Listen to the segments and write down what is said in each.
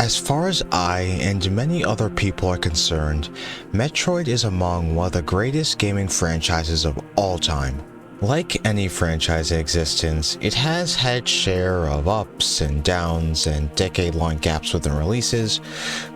As far as I and many other people are concerned, Metroid is among one of the greatest gaming franchises of all time. Like any franchise in existence, it has had its share of ups and downs and decade-long gaps within releases,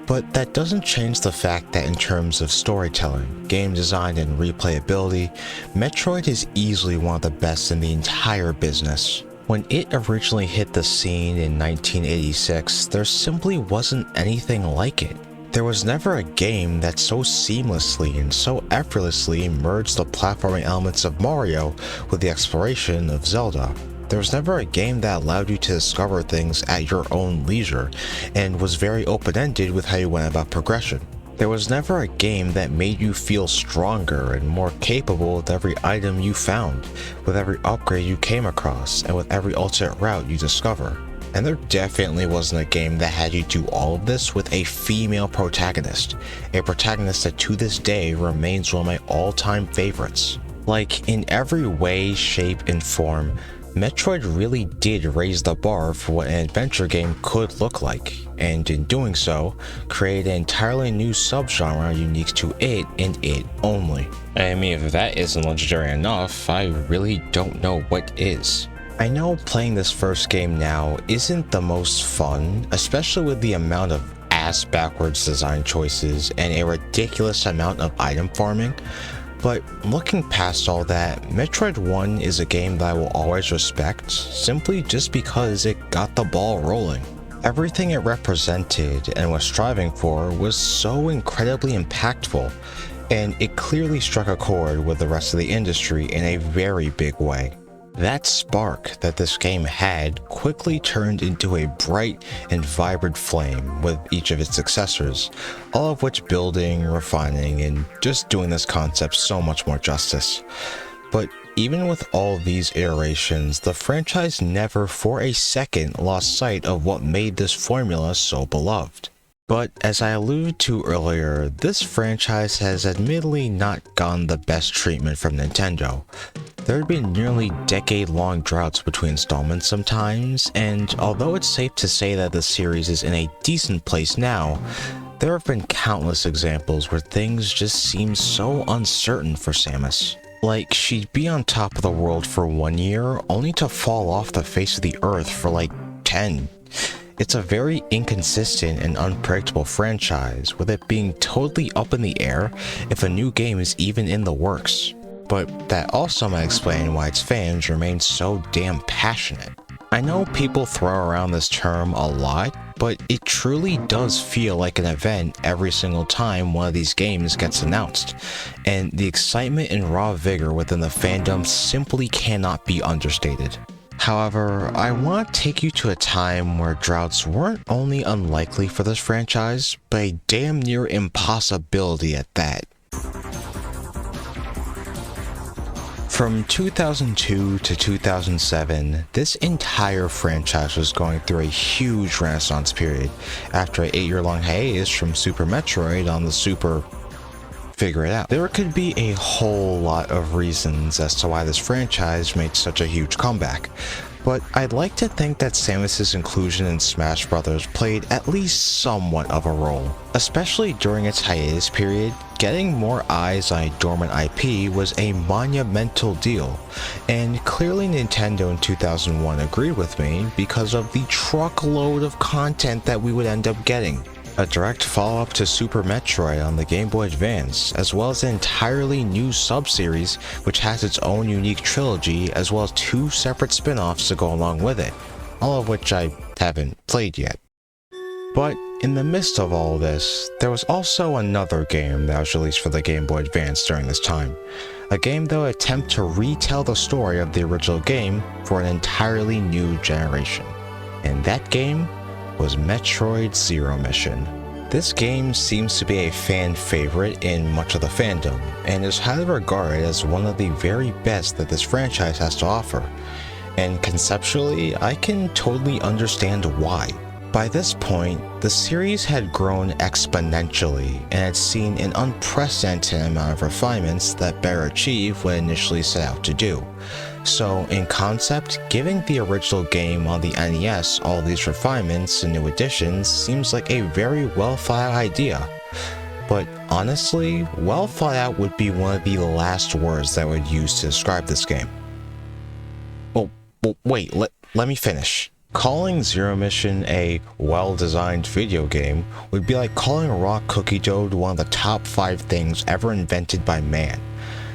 but that doesn't change the fact that in terms of storytelling, game design, and replayability, Metroid is easily one of the best in the entire business. When it originally hit the scene in 1986, there simply wasn't anything like it. There was never a game that so seamlessly and so effortlessly merged the platforming elements of Mario with the exploration of Zelda. There was never a game that allowed you to discover things at your own leisure and was very open-ended with how you went about progression. There was never a game that made you feel stronger and more capable with every item you found, with every upgrade you came across, and with every alternate route you discover. And there definitely wasn't a game that had you do all of this with a female protagonist, a protagonist that to this day remains one of my all-time favorites. Like, in every way, shape, and form, Metroid really did raise the bar for what an adventure game could look like, and in doing so, create an entirely new subgenre unique to it and it only. I mean, if that isn't legendary enough, I really don't know what is. I know playing this first game now isn't the most fun, especially with the amount of ass-backwards design choices and a ridiculous amount of item farming, but looking past all that, Metroid 1 is a game that I will always respect, simply just because it got the ball rolling. Everything it represented and was striving for was so incredibly impactful, and it clearly struck a chord with the rest of the industry in a very big way. That spark that this game had quickly turned into a bright and vibrant flame with each of its successors, all of which building, refining, and just doing this concept so much more justice. But even with all these iterations, the franchise never for a second lost sight of what made this formula so beloved. But as I alluded to earlier, this franchise has admittedly not gotten the best treatment from Nintendo. There have been nearly decade-long droughts between installments sometimes, and although it's safe to say that the series is in a decent place now, there have been countless examples where things just seem so uncertain for Samus. Like, she'd be on top of the world for 1 year, only to fall off the face of the earth for like 10. It's a very inconsistent and unpredictable franchise, with it being totally up in the air if a new game is even in the works. But that also might explain why its fans remain so damn passionate. I know people throw around this term a lot, but it truly does feel like an event every single time one of these games gets announced, and the excitement and raw vigor within the fandom simply cannot be understated. However, I want to take you to a time where droughts weren't only unlikely for this franchise, but a damn near impossibility at that. From 2002 to 2007, this entire franchise was going through a huge renaissance period after an 8-year-long hiatus from Super Metroid on the Super figure it out. There could be a whole lot of reasons as to why this franchise made such a huge comeback, but I'd like to think that Samus's inclusion in Smash Bros. Played at least somewhat of a role. Especially during its hiatus period, getting more eyes on a dormant IP was a monumental deal, and clearly Nintendo in 2001 agreed with me because of the truckload of content that we would end up getting. A direct follow-up to Super Metroid on the Game Boy Advance, as well as an entirely new sub-series which has its own unique trilogy, as well as 2 separate spin-offs to go along with it, all of which I haven't played yet. But in the midst of all this, there was also another game that was released for the Game Boy Advance during this time, a game that would attempt to retell the story of the original game for an entirely new generation, and that game was Metroid Zero Mission. This game seems to be a fan favorite in much of the fandom, and is highly regarded as one of the very best that this franchise has to offer, and conceptually, I can totally understand why. By this point, the series had grown exponentially and had seen an unprecedented amount of refinements that Bear achieved what it initially set out to do. So in concept, giving the original game on the NES all these refinements and new additions seems like a very well thought out idea. But honestly, well thought out would be one of the last words that I would use to describe this game. Well wait, let me finish. Calling Zero Mission a well-designed video game would be like calling raw cookie dough one of the top 5 things ever invented by man.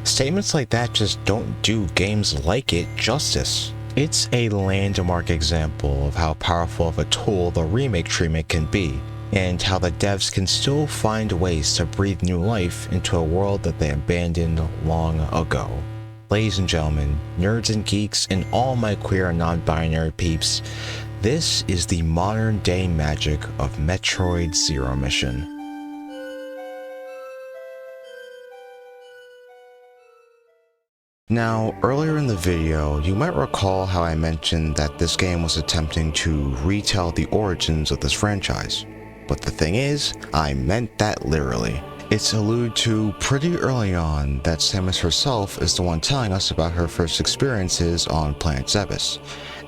Statements like that just don't do games like it justice. It's a landmark example of how powerful of a tool the remake treatment can be, and how the devs can still find ways to breathe new life into a world that they abandoned long ago. Ladies and gentlemen, nerds and geeks, and all my queer and non-binary peeps, this is the modern day magic of Metroid Zero Mission. Now, earlier in the video, you might recall how I mentioned that this game was attempting to retell the origins of this franchise. But the thing is, I meant that literally. It's alluded to pretty early on that Samus herself is the one telling us about her first experiences on planet Zebes.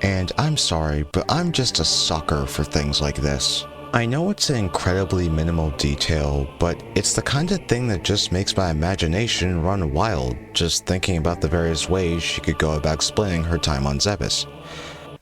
And I'm sorry, but I'm just a sucker for things like this. I know it's an incredibly minimal detail, but it's the kind of thing that just makes my imagination run wild, just thinking about the various ways she could go about explaining her time on Zebes.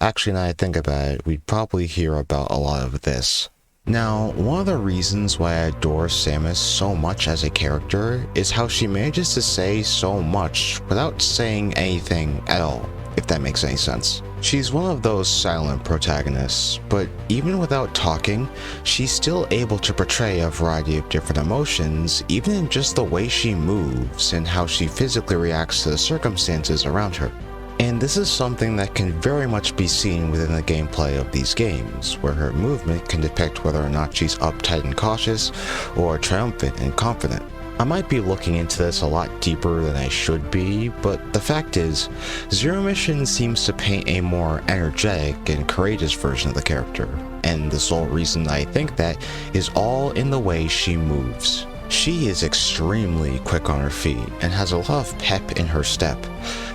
Actually, now I think about it, we'd probably hear about a lot of this. Now, one of the reasons why I adore Samus so much as a character is how she manages to say so much without saying anything at all, if that makes any sense. She's one of those silent protagonists, but even without talking, she's still able to portray a variety of different emotions, even in just the way she moves and how she physically reacts to the circumstances around her. And this is something that can very much be seen within the gameplay of these games, where her movement can depict whether or not she's uptight and cautious, or triumphant and confident. I might be looking into this a lot deeper than I should be, but the fact is, Zero Mission seems to paint a more energetic and courageous version of the character, and the sole reason I think that is all in the way she moves. She is extremely quick on her feet and has a lot of pep in her step.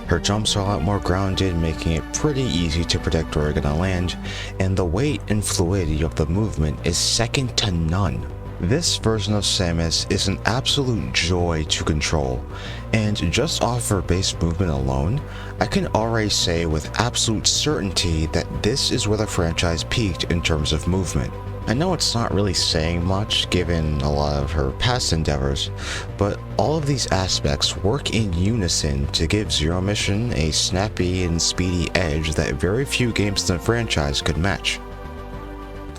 Her jumps are a lot more grounded, making it pretty easy to predict where you're gonna land, and the weight and fluidity of the movement is second to none. This version of Samus is an absolute joy to control, and just off her base movement alone, I can already say with absolute certainty that this is where the franchise peaked in terms of movement. I know it's not really saying much given a lot of her past endeavors, but all of these aspects work in unison to give Zero Mission a snappy and speedy edge that very few games in the franchise could match.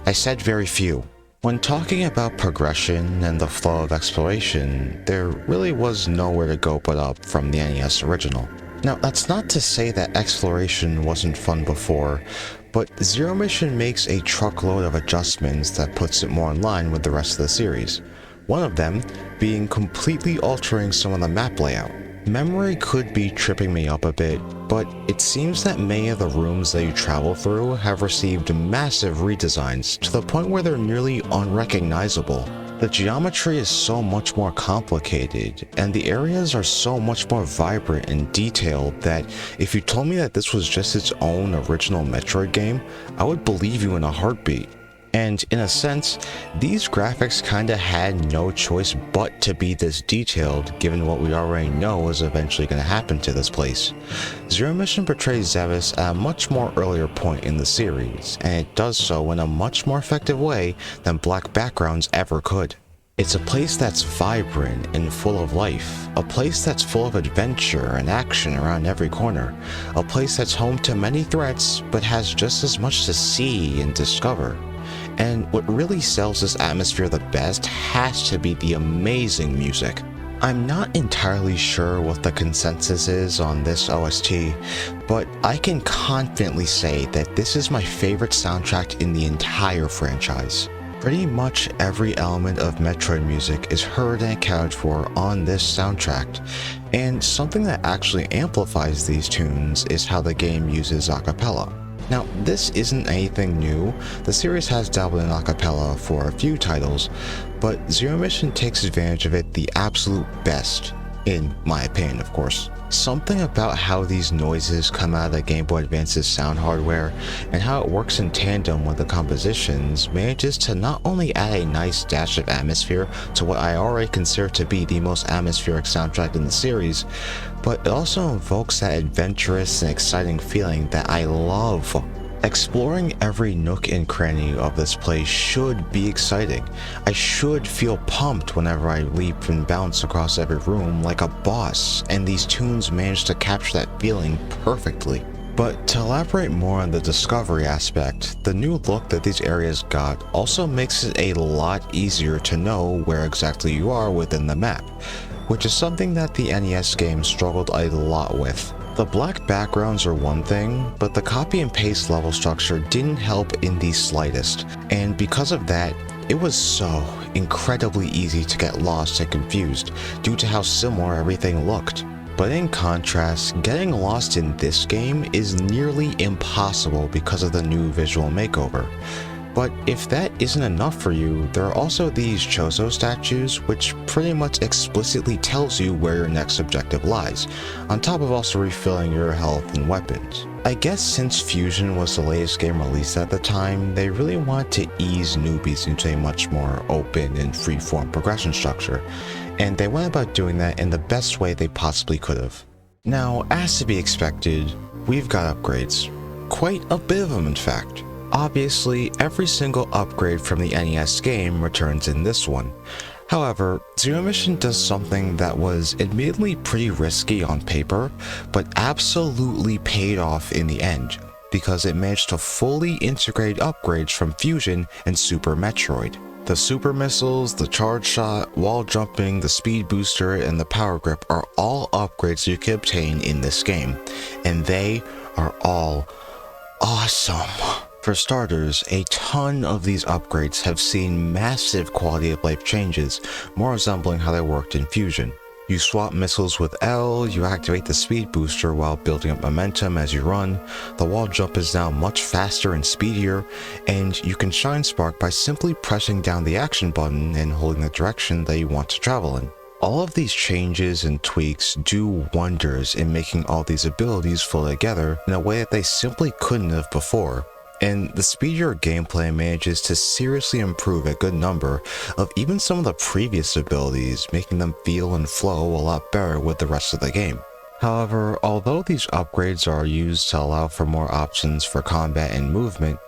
I said very few. When talking about progression and the flow of exploration, there really was nowhere to go but up from the NES original. Now, that's not to say that exploration wasn't fun before, but Zero Mission makes a truckload of adjustments that puts it more in line with the rest of the series. One of them being completely altering some of the map layout. Memory could be tripping me up a bit, but it seems that many of the rooms that you travel through have received massive redesigns to the point where they're nearly unrecognizable. The geometry is so much more complicated, and the areas are so much more vibrant and detailed that if you told me that this was just its own original Metroid game, I would believe you in a heartbeat. And in a sense, these graphics kinda had no choice but to be this detailed given what we already know is eventually gonna happen to this place. Zero Mission portrays Zebes at a much more earlier point in the series, and it does so in a much more effective way than black backgrounds ever could. It's a place that's vibrant and full of life, a place that's full of adventure and action around every corner, a place that's home to many threats but has just as much to see and discover. And what really sells this atmosphere the best has to be the amazing music. I'm not entirely sure what the consensus is on this OST, but I can confidently say that this is my favorite soundtrack in the entire franchise. Pretty much every element of Metroid music is heard and accounted for on this soundtrack, and something that actually amplifies these tunes is how the game uses a cappella. Now, this isn't anything new. The series has dabbled in a cappella for a few titles, but Zero Mission takes advantage of it the absolute best. in my opinion, of course. Something about how these noises come out of the Game Boy Advance's sound hardware and how it works in tandem with the compositions manages to not only add a nice dash of atmosphere to what I already consider to be the most atmospheric soundtrack in the series, but it also invokes that adventurous and exciting feeling that I love. Exploring every nook and cranny of this place should be exciting. I should feel pumped whenever I leap and bounce across every room like a boss, and these tunes manage to capture that feeling perfectly. But to elaborate more on the discovery aspect, the new look that these areas got also makes it a lot easier to know where exactly you are within the map, which is something that the NES game struggled a lot with. The black backgrounds are one thing, but the copy and paste level structure didn't help in the slightest, and because of that, it was so incredibly easy to get lost and confused due to how similar everything looked. But in contrast, getting lost in this game is nearly impossible because of the new visual makeover. But if that isn't enough for you, there are also these Chozo statues, which pretty much explicitly tells you where your next objective lies, on top of also refilling your health and weapons. I guess since Fusion was the latest game released at the time, they really wanted to ease newbies into a much more open and free-form progression structure, and they went about doing that in the best way they possibly could have. Now, as to be expected, we've got upgrades. Quite a bit of them, in fact. Obviously, every single upgrade from the NES game returns in this one. However, Zero Mission does something that was admittedly pretty risky on paper, but absolutely paid off in the end, because it managed to fully integrate upgrades from Fusion and Super Metroid. The super missiles, the charge shot, wall jumping, the speed booster, and the power grip are all upgrades you can obtain in this game, and they are all awesome. For starters, a ton of these upgrades have seen massive quality of life changes, more resembling how they worked in Fusion. You swap missiles with L, you activate the speed booster while building up momentum as you run, the wall jump is now much faster and speedier, and you can shine spark by simply pressing down the action button and holding the direction that you want to travel in. All of these changes and tweaks do wonders in making all these abilities flow together in a way that they simply couldn't have before. And the speedier gameplay manages to seriously improve a good number of even some of the previous abilities, making them feel and flow a lot better with the rest of the game. However, although these upgrades are used to allow for more options for combat and movement,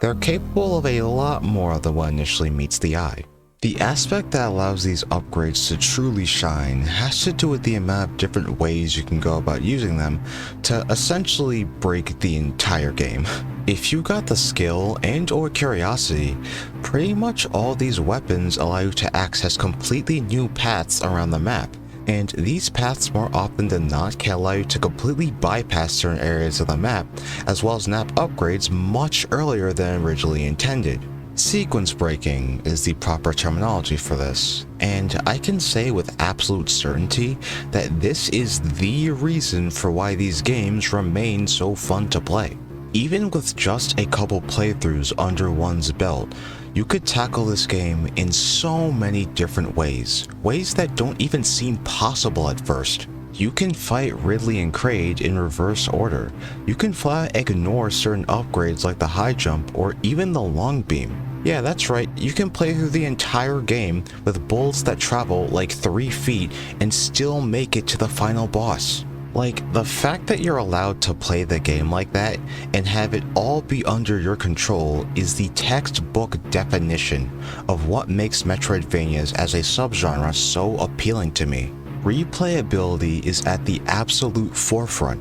they're capable of a lot more than what initially meets the eye. The aspect that allows these upgrades to truly shine has to do with the amount of different ways you can go about using them to essentially break the entire game. If you got the skill and or curiosity, pretty much all these weapons allow you to access completely new paths around the map, and these paths more often than not can allow you to completely bypass certain areas of the map, as well as nap upgrades much earlier than originally intended. Sequence breaking is the proper terminology for this, and I can say with absolute certainty that this is the reason for why these games remain so fun to play. Even with just a couple playthroughs under one's belt, you could tackle this game in so many different ways that don't even seem possible at first. You can fight Ridley and Kraid in reverse order. You can flat ignore certain upgrades like the high jump or even the long beam. Yeah, that's right, you can play through the entire game with bullets that travel like 3 feet and still make it to the final boss. Like, the fact that you're allowed to play the game like that and have it all be under your control is the textbook definition of what makes Metroidvanias as a subgenre so appealing to me. Replayability is at the absolute forefront,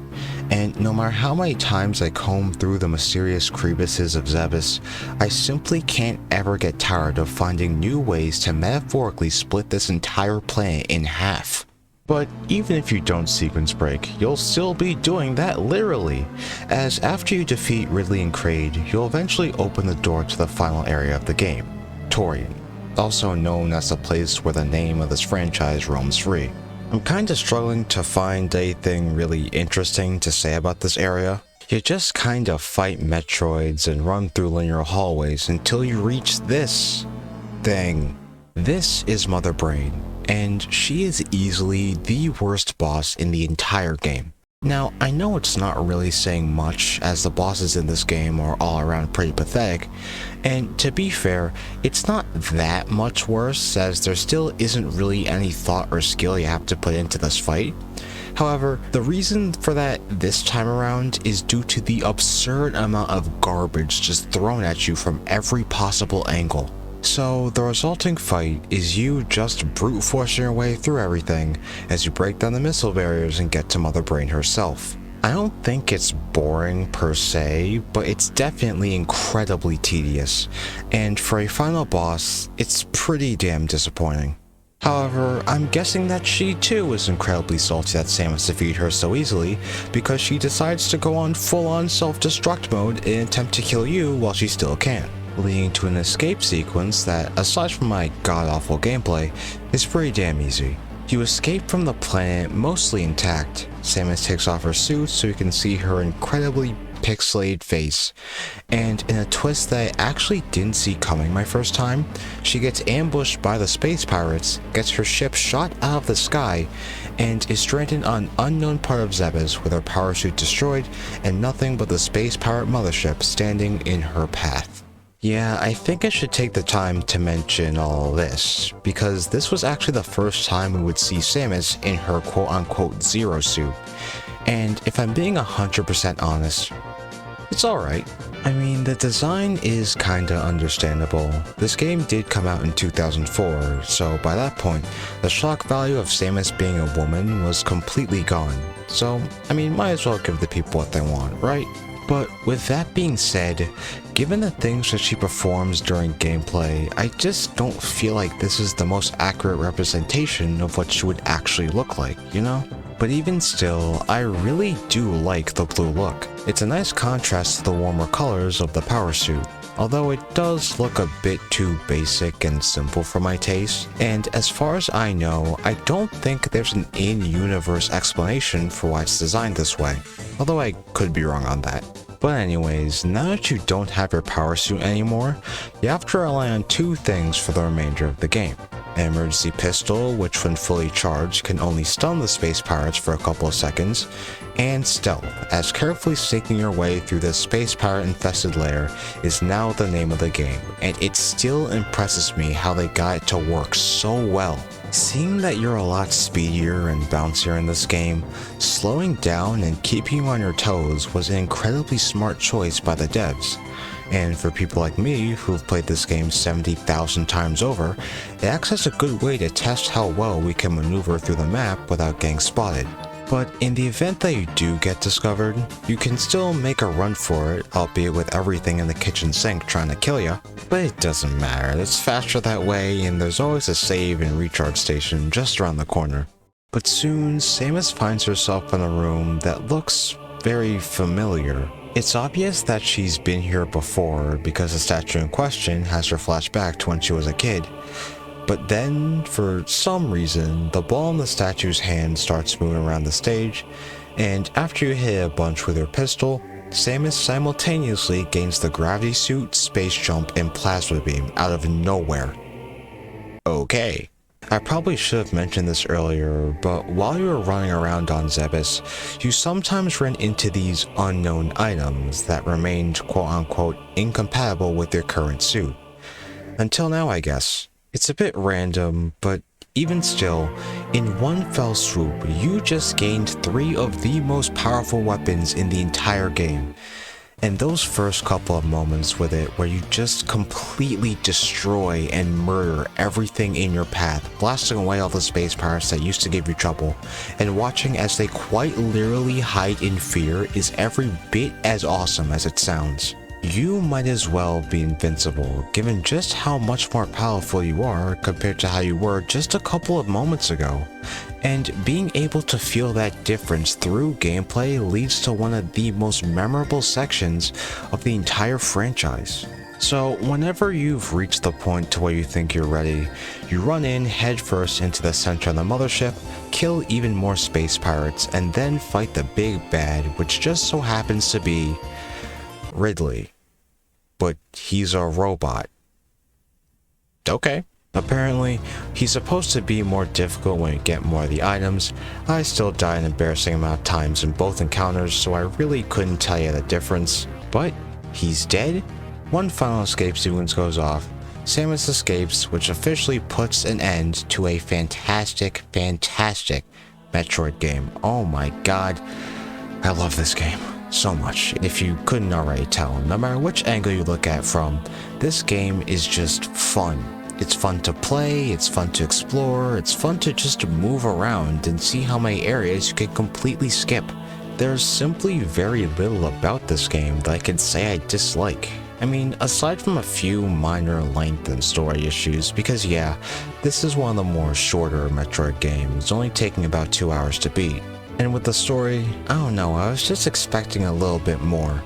and no matter how many times I comb through the mysterious crevices of Zebes, I simply can't ever get tired of finding new ways to metaphorically split this entire planet in half. But even if you don't sequence break, you'll still be doing that literally, as after you defeat Ridley and Kraid, you'll eventually open the door to the final area of the game, Torian, also known as the place where the name of this franchise roams free. I'm kinda struggling to find anything really interesting to say about this area. You just kinda fight Metroids and run through linear hallways until you reach this thing. This is Mother Brain, and she is easily the worst boss in the entire game. Now, I know it's not really saying much, as the bosses in this game are all around pretty pathetic, and to be fair, it's not that much worse, as there still isn't really any thought or skill you have to put into this fight. However, the reason for that this time around is due to the absurd amount of garbage just thrown at you from every possible angle. So the resulting fight is you just brute forcing your way through everything as you break down the missile barriers and get to Mother Brain herself. I don't think it's boring per se, but it's definitely incredibly tedious, and for a final boss, it's pretty damn disappointing. However, I'm guessing that she too is incredibly salty that Samus defeated her so easily, because she decides to go on full-on self-destruct mode in an attempt to kill you while she still can, leading to an escape sequence that, aside from my god-awful gameplay, is pretty damn easy. You escape from the planet mostly intact. Samus takes off her suit so you can see her incredibly pixelated face, and in a twist that I actually didn't see coming my first time, she gets ambushed by the space pirates, gets her ship shot out of the sky, and is stranded on an unknown part of Zebes with her power suit destroyed and nothing but the space pirate mothership standing in her path. Yeah, I think I should take the time to mention all this, because this was actually the first time we would see Samus in her quote-unquote Zero suit, and if I'm being 100% honest, it's alright. I mean, the design is kinda understandable. This game did come out in 2004, so by that point, the shock value of Samus being a woman was completely gone, so I mean, might as well give the people what they want, right? But with that being said, given the things that she performs during gameplay, I just don't feel like this is the most accurate representation of what she would actually look like, you know? But even still, I really do like the blue look. It's a nice contrast to the warmer colors of the power suit, although it does look a bit too basic and simple for my taste, and as far as I know, I don't think there's an in-universe explanation for why it's designed this way, although I could be wrong on that. But anyways, now that you don't have your power suit anymore, you have to rely on two things for the remainder of the game. An emergency pistol, which when fully charged can only stun the space pirates for a couple of seconds, and stealth, as carefully sneaking your way through this space pirate infested lair is now the name of the game, and it still impresses me how they got it to work so well. Seeing that you're a lot speedier and bouncier in this game, slowing down and keeping you on your toes was an incredibly smart choice by the devs. And for people like me who've played this game 70,000 times over, it acts as a good way to test how well we can maneuver through the map without getting spotted. But in the event that you do get discovered, you can still make a run for it, albeit with everything in the kitchen sink trying to kill you. But it doesn't matter, it's faster that way, and there's always a save and recharge station just around the corner. But soon, Samus finds herself in a room that looks very familiar. It's obvious that she's been here before because the statue in question has her flash back to when she was a kid. But then, for some reason, the ball in the statue's hand starts moving around the stage, and after you hit a bunch with your pistol, Samus simultaneously gains the gravity suit, space jump, and plasma beam out of nowhere. Okay. I probably should have mentioned this earlier, but while you were running around on Zebes, you sometimes ran into these unknown items that remained quote-unquote incompatible with your current suit. Until now, I guess. It's a bit random, but even still, in one fell swoop, you just gained 3 of the most powerful weapons in the entire game. And those first couple of moments with it where you just completely destroy and murder everything in your path, blasting away all the space pirates that used to give you trouble, and watching as they quite literally hide in fear is every bit as awesome as it sounds. You might as well be invincible, given just how much more powerful you are compared to how you were just a couple of moments ago. And being able to feel that difference through gameplay leads to one of the most memorable sections of the entire franchise. So whenever you've reached the point to where you think you're ready, you run in headfirst into the center of the mothership, kill even more space pirates, and then fight the big bad, which just so happens to be Ridley. But he's a robot. Okay. Apparently, he's supposed to be more difficult when you get more of the items. I still died an embarrassing amount of times in both encounters, so I really couldn't tell you the difference. But he's dead. One final escape sequence goes off. Samus escapes, which officially puts an end to a fantastic Metroid game. Oh my god, I love this game so much. If you couldn't already tell, no matter which angle you look at from, this game is just fun. It's fun to play, it's fun to explore, it's fun to just move around and see how many areas you can completely skip. There's simply very little about this game that I can say I dislike. I mean, aside from a few minor length and story issues, because yeah, this is one of the more shorter Metroid games, only taking about 2 hours to beat. And with the story, I don't know, I was just expecting a little bit more.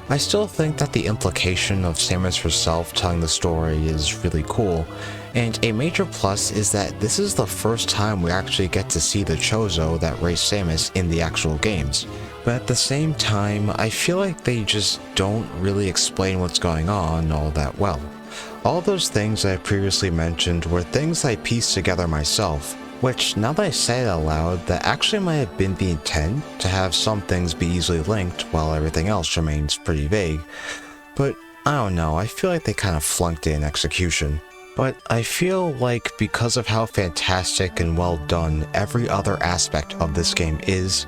I still think that the implication of Samus herself telling the story is really cool, and a major plus is that this is the first time we actually get to see the Chozo that raised Samus in the actual games. But at the same time, I feel like they just don't really explain what's going on all that well. All those things I previously mentioned were things I pieced together myself, which, now that I say it out loud, that actually might have been the intent, to have some things be easily linked while everything else remains pretty vague. But I don't know, I feel like they kind of flunked it in execution. But I feel like because of how fantastic and well done every other aspect of this game is,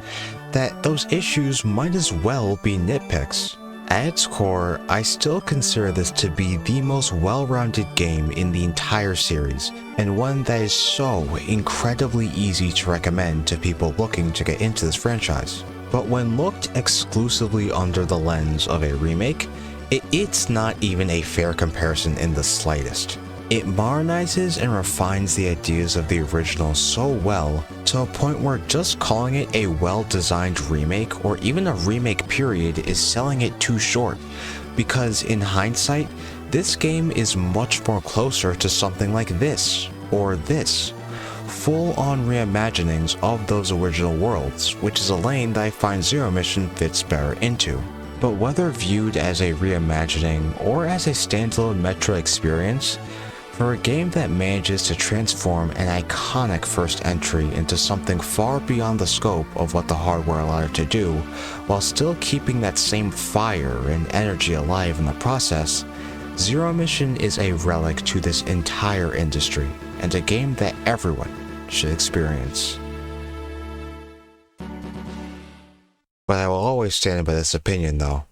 that those issues might as well be nitpicks. At its core, I still consider this to be the most well-rounded game in the entire series, and one that is so incredibly easy to recommend to people looking to get into this franchise. But when looked exclusively under the lens of a remake, it's not even a fair comparison in the slightest. It modernizes and refines the ideas of the original so well, to a point where just calling it a well-designed remake, or even a remake period, is selling it too short. Because in hindsight, this game is much more closer to something like this, or this. Full-on reimaginings of those original worlds, which is a lane that I find Zero Mission fits better into. But whether viewed as a reimagining, or as a standalone Metroid experience, for a game that manages to transform an iconic first entry into something far beyond the scope of what the hardware allowed it to do, while still keeping that same fire and energy alive in the process, Zero Mission is a relic to this entire industry, and a game that everyone should experience. But I will always stand by this opinion though.